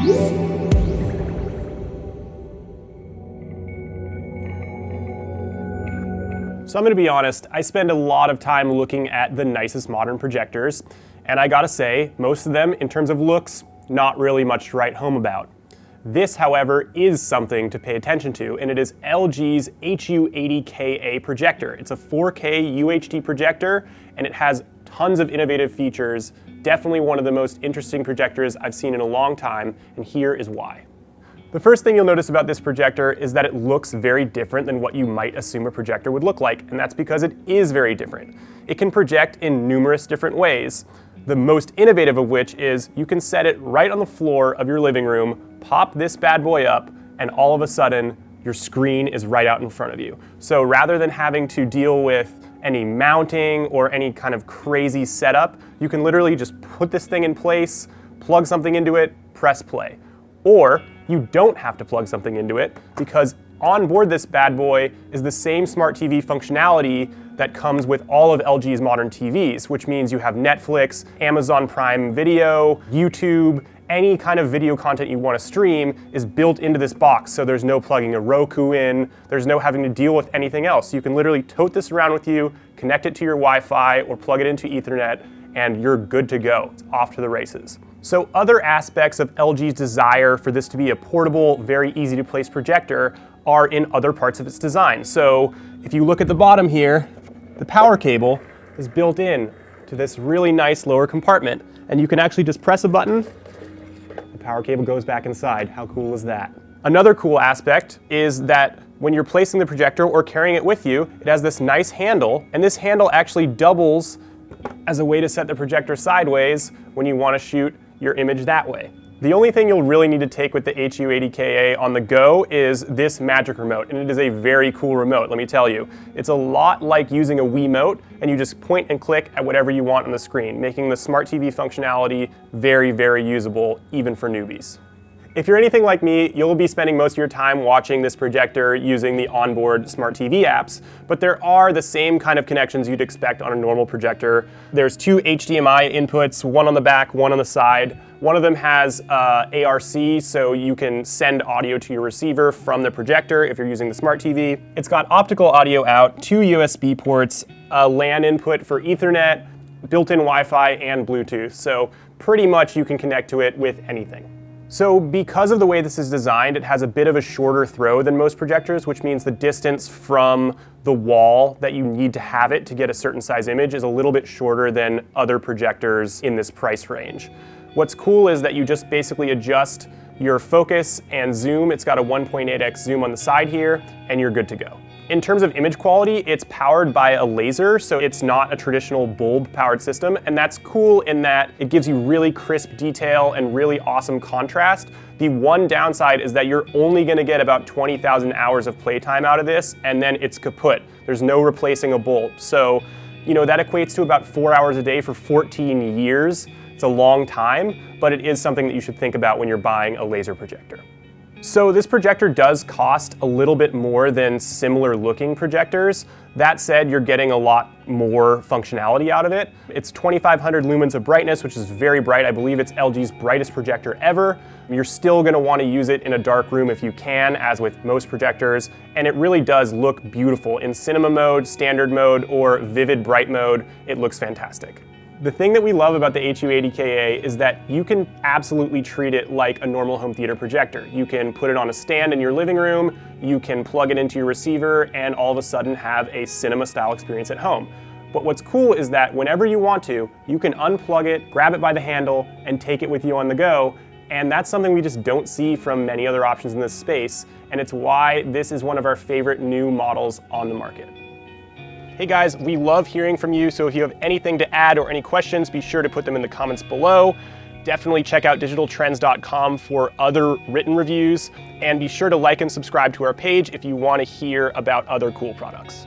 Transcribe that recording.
So I'm gonna be honest, I spend a lot of time looking at the nicest modern projectors, and I gotta say, most of them, in terms of looks, not really much to write home about. This, however, is something to pay attention to, and it is LG's HU80KA projector. It's a 4K UHD projector, and it has tons of innovative features. Definitely one of the most interesting projectors I've seen in a long time, and here is why. The first thing you'll notice about this projector is that it looks very different than what you might assume a projector would look like, and that's because it is very different. It can project in numerous different ways, the most innovative of which is you can set it right on the floor of your living room, pop this bad boy up, and all of a sudden, your screen is right out in front of you. So rather than having to deal with any mounting or any kind of crazy setup, you can literally just put this thing in place, plug something into it, press play. Or you don't have to plug something into it because on board this bad boy is the same smart TV functionality that comes with all of LG's modern TVs, which means you have Netflix, Amazon Prime Video, YouTube, any kind of video content you want to stream is built into this box, so there's no plugging a Roku in, there's no having to deal with anything else. You can literally tote this around with you, connect it to your Wi-Fi or plug it into Ethernet, and you're good to go. It's off to the races. So other aspects of LG's desire for this to be a portable, very easy to place projector are in other parts of its design. So if you look at the bottom here, the power cable is built in to this really nice lower compartment, and you can actually just press a button, the power cable goes back inside. How cool is that? Another cool aspect is that when you're placing the projector or carrying it with you, it has this nice handle, and this handle actually doubles as a way to set the projector sideways when you want to shoot your image that way. The only thing you'll really need to take with the HU80KA on the go is this magic remote, and it is a very cool remote, let me tell you. It's a lot like using a Wiimote, and you just point and click at whatever you want on the screen, making the smart TV functionality very, very usable, even for newbies. If you're anything like me, you'll be spending most of your time watching this projector using the onboard smart TV apps, but there are the same kind of connections you'd expect on a normal projector. There's two HDMI inputs, one on the back, one on the side. One of them has ARC, so you can send audio to your receiver from the projector if you're using the smart TV. It's got optical audio out, two USB ports, a LAN input for Ethernet, built-in Wi-Fi, and Bluetooth, so pretty much you can connect to it with anything. So because of the way this is designed, it has a bit of a shorter throw than most projectors, which means the distance from the wall that you need to have it to get a certain size image is a little bit shorter than other projectors in this price range. What's cool is that you just basically adjust your focus and zoom. It's got a 1.8x zoom on the side here, and you're good to go. In terms of image quality, it's powered by a laser, so it's not a traditional bulb-powered system, and that's cool in that it gives you really crisp detail and really awesome contrast. The one downside is that you're only gonna get about 20,000 hours of playtime out of this, and then it's kaput. There's no replacing a bulb. So, you know, that equates to about 4 hours a day for 14 years. It's a long time, but it is something that you should think about when you're buying a laser projector. So this projector does cost a little bit more than similar looking projectors. That said, you're getting a lot more functionality out of it. It's 2500 lumens of brightness, which is very bright. I believe it's LG's brightest projector ever. You're still gonna wanna use it in a dark room if you can, as with most projectors, and it really does look beautiful. In cinema mode, standard mode, or vivid bright mode, it looks fantastic. The thing that we love about the HU80KA is that you can absolutely treat it like a normal home theater projector. You can put it on a stand in your living room, you can plug it into your receiver, and all of a sudden have a cinema-style experience at home. But what's cool is that whenever you want to, you can unplug it, grab it by the handle, and take it with you on the go, and that's something we just don't see from many other options in this space, and it's why this is one of our favorite new models on the market. Hey guys, we love hearing from you, so if you have anything to add or any questions, be sure to put them in the comments below. Definitely check out digitaltrends.com for other written reviews, and be sure to like and subscribe to our page if you want to hear about other cool products.